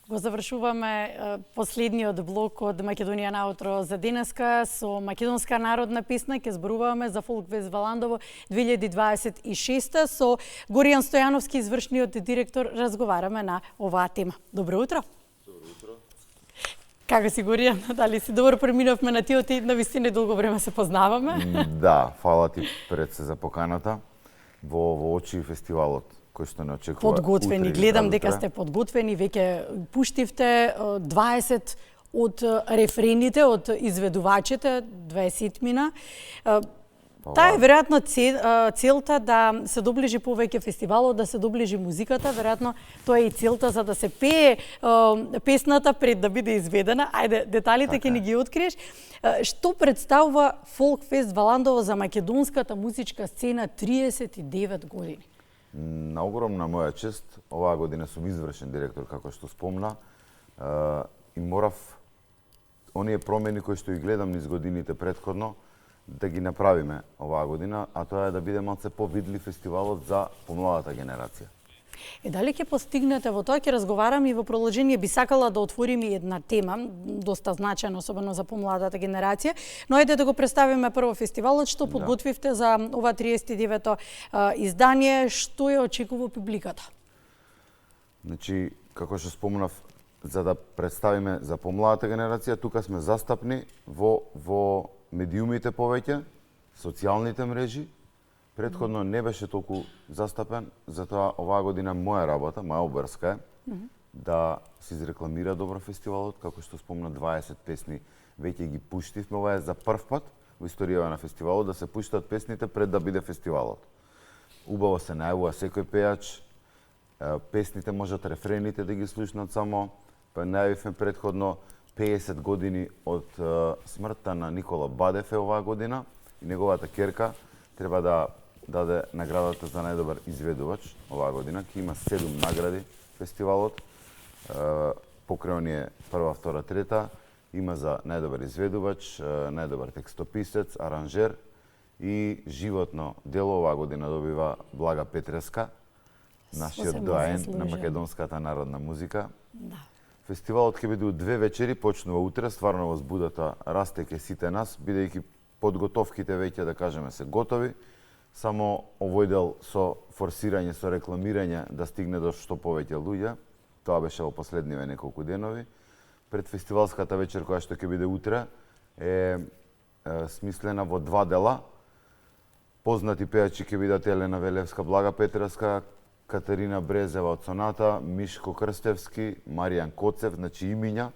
Го завршуваме последниот блок од Македонија наутро за денеска со македонска народна песна. Ќе зборуваме за Фолкфест Валандово 2026 со Горијан Стојановски, извршниот директор. Разговараме на оваа тема. Добро утро. Добро утро. Како си, Горијан? Дали си добро преминавме на тиот и на вистина долго време се познаваме? Да, фала ти пред се за поканата во очи фестивалот кој што не очекува. Подготвени, гледам дека сте подготвени, веќе пуштивте 20 од рефрените, од изведувачите, 20-мина. Таа е веројатно целта да се доближи повеќе фестивалот, да се доближи музиката, веројатно тоа е и целта за да се пее песната пред да биде изведена. Ајде, деталите ќе ни ги откриеш. Што представува Фолкфест Валандово за македонската музичка сцена 39 години? На огромна моја чест, оваа година сум извршен директор, како што спомна, и морав оние промени кои што ги гледам низ годините претходно, да ги направиме оваа година, а тоа е да биде малце повидлив фестивалот за помладата генерација. Дали ќе постигнете, во тоа ќе разговарам и во продолжение би сакала да отворим и една тема, доста значајна, особено за помладата генерација, но ајде да го представиме прво фестивалот, што подготвивте за ова 39-то издание, што ја очекува публиката? Значи, како што спомнав, за да представиме за помладата генерација, тука сме застапни во медиумите повеќе, социјалните мрежи. Претходно не беше толку застапен, затоа оваа година моја работа, моја обврска е да се изрекламира добро фестивалот, како што спомна 20 песни веќе ги пуштивме. Ова е за прв пат во историјава на фестивалот да се пуштат песните пред да биде фестивалот. Убаво се најавува секој пејач, песните можат рефрените да ги слушнат само, па најавивме претходно 50 години од смртта на Никола Бадев е оваа година и неговата ќерка треба да даде наградата за најдобар изведувач оваа година. Ке има 7 награди фестивалот. Покрај оние прва, втора, трета, има за најдобар изведувач, најдобар текстописец, аранжер и животно дело оваа година добива Блага Петреска, нашиот доаен на македонската народна музика. Да. Фестивалот ќе биде од 2 вечери, почнува утре, стварно возбудата расте ке сите нас, бидејќи подготовките веќе, да кажеме, се готови. Само овој дел со форсирање, со рекламирање да стигне до што повеќе луѓе. Тоа беше во последниве неколку денови. Пред фестивалската вечер, која што ќе биде утре, е смислена во 2 дела. Познати пејачи ќе бидат Елена Велевска, Блага Петреска, Катерина Брезева од Соната, Мишко Крстевски, Маријан Коцев, значи имиња,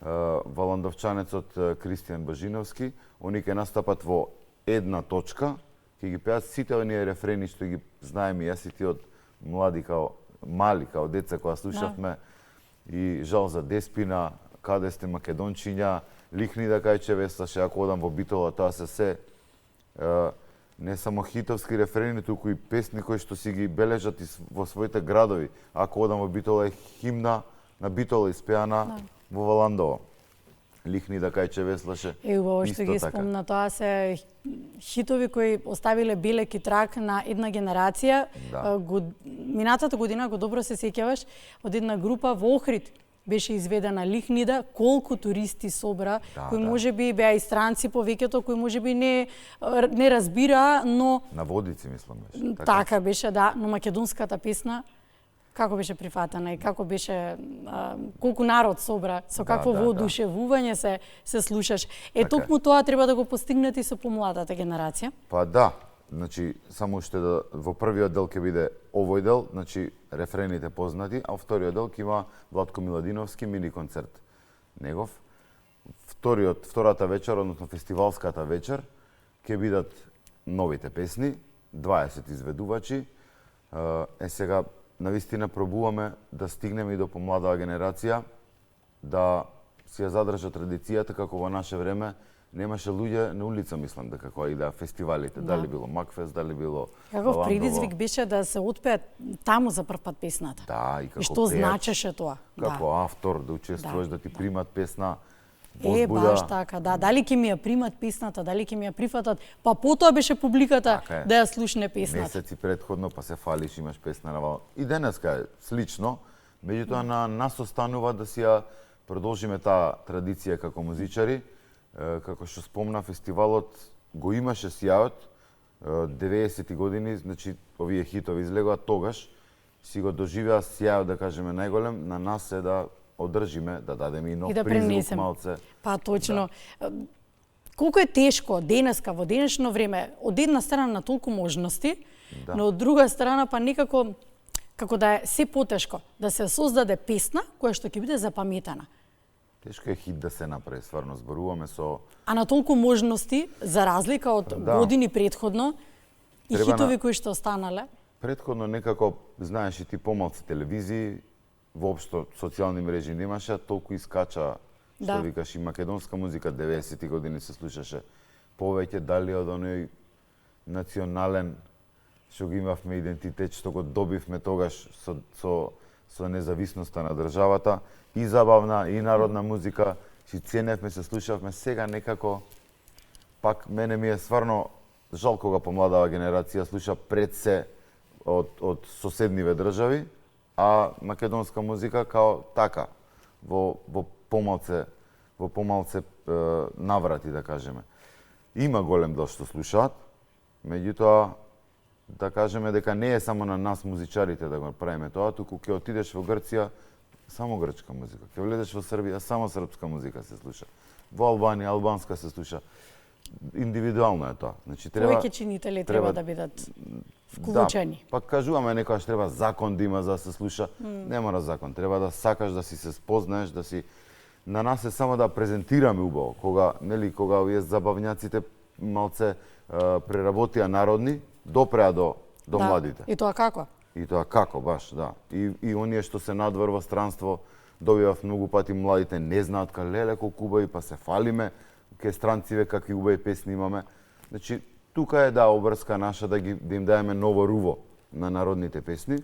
валандовчанецот Кристијан Бажиновски. Они ќе настапат во една точка, ќе ги пеат сите оние рефрени што ги знаеме јас и ти од мали као деца кога слушавме и Жал за Деспина, Каде сте Македончиња, Лихни да кајче весташе, Ако одам во Битола, тоа се не само хитовски рефрени, туку и песни кои што си ги бележат во своите градови. Ако одам во Битола е химна на Битола испеана во Валандово. Лихни да кајче веслаше. Убаво што ги спомна, тоа се хитови кои оставиле белек и трак на една генерација. Да. Минатата година, го добро се сеќаваш, од една група во Охрид беше изведена Лихнида, колку туристи собра, кои можеби беа и странци повеќето, кои можеби не разбира, но на Водици мислам беше. Така беше, да, но македонската песна како беше прифатена и како беше колку народ собра, со какво воодушевување се слушаш. Токму тоа треба да го постигнете и со помладата генерација. Па да, значи само уште во првиот дел ќе биде овој дел, значи рефрените познати, а во вториот дел ќе има Владко Миладиновски мини концерт негов. Втората вечер, односно фестивалската вечер, ќе бидат новите песни, 20 изведувачи. Сега навистина пробуваме да стигнеме и до помладава генерација, да си ја задржа традицијата како во наше време немаше луѓе на улица, мислам, дека кога идеа фестивалите, дали било Макфест, дали било Каков предизвик беше да се отпее таму за прв пат песната? Да, и како што пејач, значеше тоа? Како автор да учествуваш, да ти примат песна, баш така, да. Дали ќе ми ја примат песната, дали ќе ми ја прифатат, па потоа беше публиката да ја слушне песната. Месеци претходно, па се фалиш, имаш песна на вал. И денеска е слично, Меѓутоа на нас останува да си ја продолжиме таа традиција како музичари. Како што спомна, фестивалот го имаше сјајот 90-ти години, значи овие хитови излегоа тогаш, си го доживеа сјајот, да кажеме, најголем. На нас е да одржиме, да дадеме и нов призвук малце. Па точно. Да. Колку е тешко денеска, во денешно време, од една страна на толку можности, да, но од друга страна па некако како да е се потешко да се создаде песна која што ќе биде запаметена. Тешко е хит да се направи, стварно зборуваме со... А на толку можности, за разлика од години предходно, и хитови кои што останале? Предходно некако, знаеш и ти, помалци телевизии, воопшто социјални мрежи немаше, толку искача, што викаш, и македонска музика 90-ти години се слушаше повеќе, дали од оној национален што го имавме идентитет, што го добивме тогаш со независноста на државата, и забавна, и народна музика, си ценевме, се слушавме. Сега некако, пак мене ми е стварно жал кога помладава генерација слуша пред се од соседниве држави, а македонска музика као така, во помалце наврати, да кажеме. Има голем дел што слушаат, меѓутоа, да кажеме дека не е само на нас музичарите да го правиме тоа, туку ќе отидеш во Грција, само грчка музика. Ќе влезеш во Србија, само српска музика се слуша. Во Албанија, албанска се слуша. Индивидуално е тоа. Значи повеќе чинители треба да бидат вклучени. Да, пак кажуваме некогаш треба закон да има за да се слуша. Не мора закон, треба да сакаш да си се спознаеш, да си на нас е само да презентираме убаво. Кога овие забавњаците малце преработија народни, допреа до младите. И тоа како? И тоа како, баш, да. И оние што се надвор во странство, добивав многу пати младите, не знаат леле колку убави, па се фалиме, ке странциве какви убави песни имаме. Значи, тука е обврска наша да им даеме ново руво на народните песни.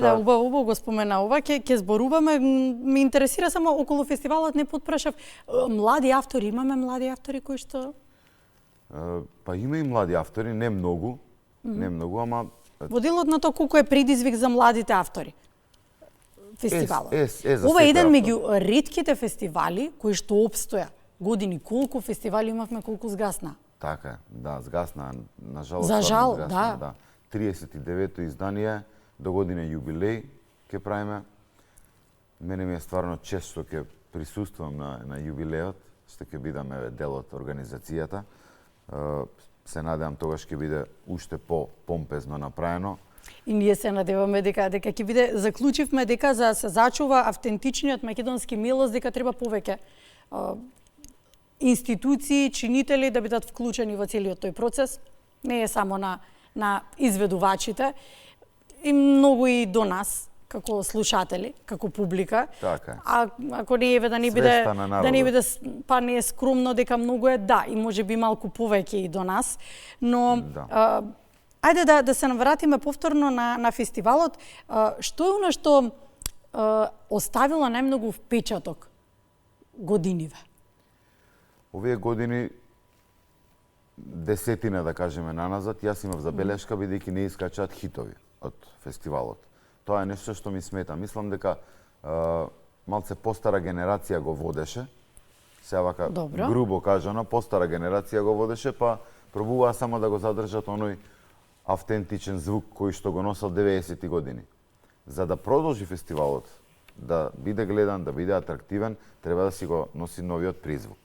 Да, убаво го спомена ова, ќе зборуваме. Ме интересира само околу фестивалот, не потпрашав. Млади автори, имаме млади автори кои што... Па има и млади автори, не многу, ама... Во делот на тоа колку е предизвик за младите автори фестивалот. Ова е еден меѓу ретките фестивали кои што опстоја години. Колку фестивали имавме, колку згасна. Така е, да, згасна, на жалост. За жал, згасна, да. 39-то издание, до година јубилеј ќе правиме. Мене ми е стварно чест што ќе присуствувам на јубилеот, што ќе бидам дел од организацијата. Се надевам тогаш ќе биде уште по-помпезно направено. И ние се надеваме дека ќе биде, заклучивме дека за се зачува автентичниот македонски милос, дека треба повеќе институции, чинители да бидат вклучени во целиот тој процес. Не е само на изведувачите, и многу и до нас, како слушатели, како публика. Така. А ако не е да не биде па не е скромно дека многу е, да, и можеби малку повеќе и до нас, но ајде да се навратиме повторно на фестивалот. Што е она што оставило најмногу впечаток годиниве? Овие години, десетина да кажеме наназад, јас имав забелешка бидејќи не искачаат хитови од фестивалот. Тоа е нешто што ми смета. Мислам дека малце постара генерација го водеше. Сега вака грубо кажано, постара генерација го водеше, па пробуваа само да го задржат оној автентичен звук кој што го носел 90-ти години. За да продолжи фестивалот, да биде гледан, да биде атрактивен, треба да си го носи новиот призвук.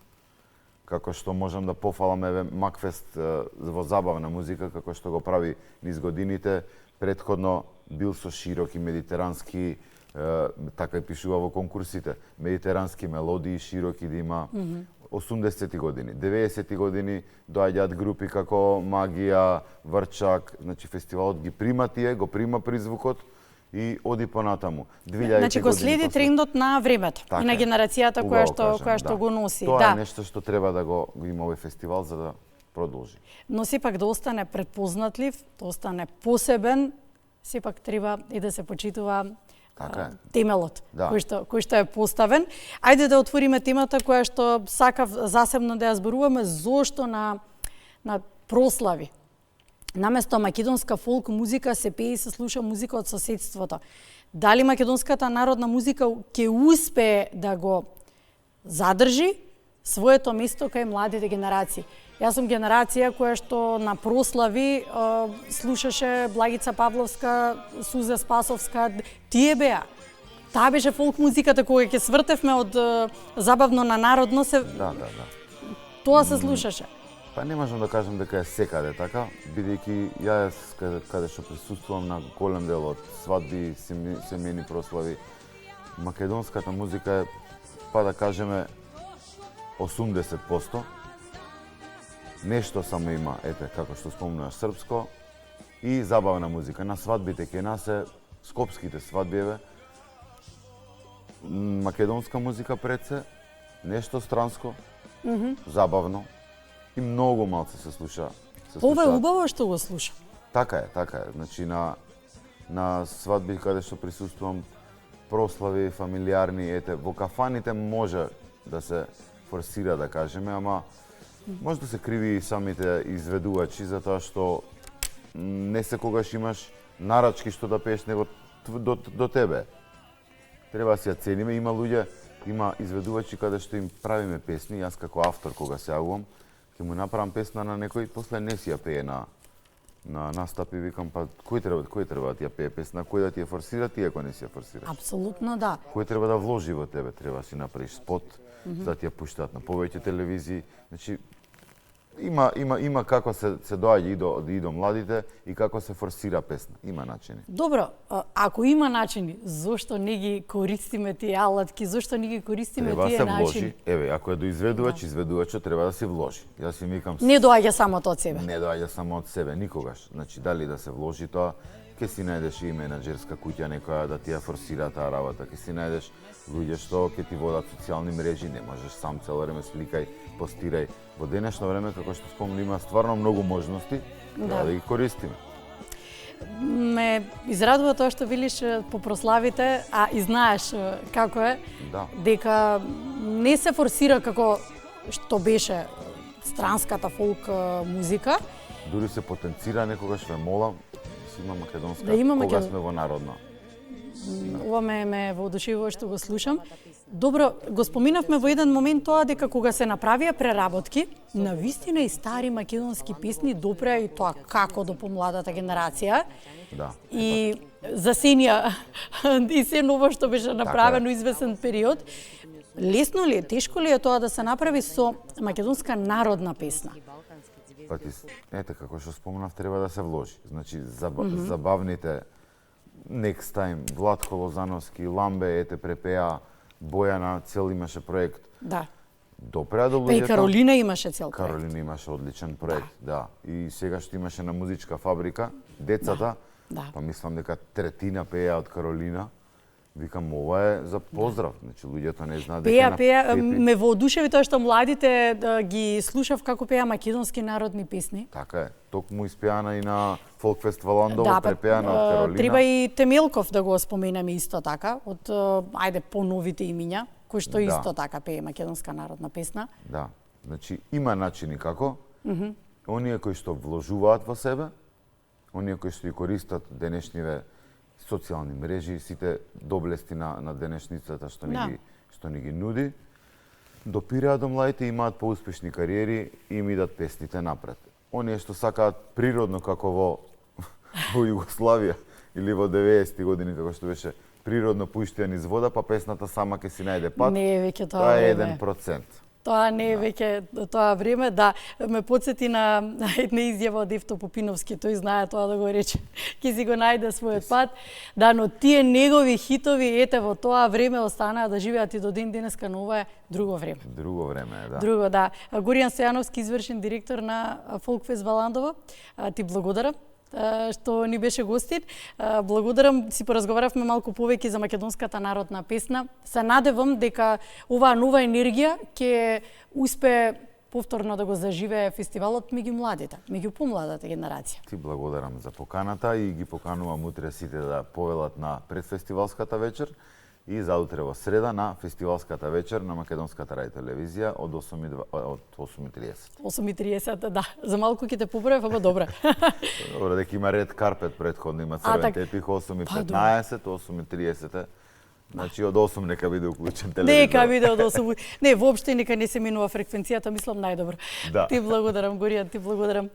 Како што можам да пофалам Макфест во забавна музика, како што го прави низ годините, предходно бил со широки медитерански, така и пишува во конкурсите, медитерански мелодии, широки да има. 80-ти години, 90-ти години доаѓаат групи како Магија, Врчак, значи фестивалот ги прима тие, го прима призвукот и оди понатаму. Значи го следи трендот на времето и на генерацијата која што го носи. Тоа е нешто што треба да го има овој фестивал за да продолжи. Но сепак да остане предпознатлив, да остане посебен, сепак треба и да се почитува темелот кој што е поставен. Ајде да отвориме темата која што сакав засебно да ја зборуваме, зошто на прослави наместо македонска фолк музика се пее и се слуша музика од соседството. дали македонската народна музика ќе успее да го задржи своето место кај младите генерации. Јас сум генерација која што на прослави слушаше Благица Павловска, Сузе Спасовска, тие беа. Таа беше фолк музиката кога ќе свртевме од забавно на народно се. Да. Тоа се слушаше. Па не можам да кажам дека е секаде така, бидејќи јас каде што присуствувам на голем дел од свадби, семејни прослави, македонската музика е, па да кажеме, 80%. Нешто само има, ете, како што спомнуваш, српско и забавна музика. На свадбите кај нас е скопските свадби, македонска музика пред се, нешто странско, забавно и многу малце се слуша. Ова е убаво што го слушам. Така е. Значи на свадби каде што присуствувам, прослави фамилиарни, ете, во кафаните може да се форсира, да кажеме, ама може да се криви и самите изведувачи, затоа што не секогаш имаш нарачки што да пееш него до тебе. Треба да си ја цениме, има изведувачи каде што им правиме песни, јас како автор кога се јавувам, ќе му направам песна на некој, после не си ја пее на настапи, викам, па кој треба да ти ја пее песна, кој да ти ја форсира, ти ако не си ја форсираш. Апсолутно да. Кој треба да вложи во тебе, треба да си направиш спот, за да ти ја пуштаат на повеќе телевизии. Значи, има како се доаѓа и до младите и како се форсира песна. Има начини. Добро, ако има начини, зошто не ги користиме тие алатки, зошто не ги користиме тие начини? Треба да се вложи. Еве, ако е до изведувачот треба да се вложи. Јас им викам, не доаѓа само од себе. Не доаѓа само од себе никогаш. Значи, дали да се вложи тоа, ќе си најдеш и менаџерска куќа некоја да ти ја форсира таа работа, ќе си најдеш луѓе што ќе ти водат социјални мрежи, не можеш сам цело време сликај, постирај. Во денешно време, како што спомнам, има стварно многу можности, треба да ги користиме. Ме израдува тоа што велиш по прославите, а и знаеш како е, дека не се форсира како што беше странската фолк музика. Дури се потенцира, некогаш ве молам, има македонска, кога сме во народна. Ова ме воодушевува што го слушам. Добро, го споминавме во еден момент тоа дека кога се направија преработки, на вистина и стари македонски песни допреа и тоа како до помладата генерација. Да. И засенија и се ново што беше направено извесен период. Лесно ли е, тешко ли е тоа да се направи со македонска народна песна? Ете, како што спомнав, треба да се вложи. Значи, забавните Next Time, Владко Лозановски, Ламбе, ете, препеа, Бојана, цел имаше проект. Да. Допреа до луѓето. И Каролина имаше цел проект. Каролина имаше одличен проект, да. И сега што имаше на музичка фабрика, децата, па мислам дека третина пеја од Каролина. Викам, ова е за поздрав. Значи, луѓето не знаат дека пеја, ме воодушеви тоа што младите ги слушав како пеја македонски народни песни. Така е. Токму испеана и на Фолкфест Валандово, препеана од Каролина. Треба и Темелков да го споменеме исто така, од поновите имиња, кој што исто така пее македонска народна песна. Да. Значи, има начини како. Оние кои што вложуваат во себе, оние кои што ги користат денешниве социјални мрежи, сите доблести на денешницата што ни ги нуди, допираат до младите, имаат поуспешни кариери и им идат песните напред. Оние што сакаат природно како во Југославија или во 90-ти години како што беше природно пуштен низ вода, па песната сама ќе си најде пат. Не е веќе тоа е 1%. Тоа не е веќе тоа време, да ме потсети на една изјава од Евто Попиновски, тој знае тоа да го рече. Ќе си го најде својот пат. Да, но тие негови хитови, ете, во тоа време останаа да живеат и до ден денеска, но ова е друго време. Друго време е, да. Друго, да. Горијан Стојановски, извршен директор на Фолкфест Валандово, ти благодарам што ни беше гостин. Благодарам, си поразговаравме малку повеќе за македонската народна песна. Се надевам дека оваа нова енергија ќе успее повторно да го заживее фестивалот меѓу младите, меѓу помладата генерација. Ти благодарам за поканата и ги поканувам утре сите да повелат на предфестивалската вечер и заутре во среда на фестивалската вечер на Македонската радио телевизија од 8:30. 8:30, да. За малку ќе те поправев, ама добре. Добро, дека има ред карпет предходно, има црвен тепих, 8:15, 8:30. Значи од 8 нека биде уклучен телевизор. Нека биде од 8. Не, воопште нека не се минува фреквенцијата, мислам најдобро. Да. Ти благодарам, Горијан, ти благодарам.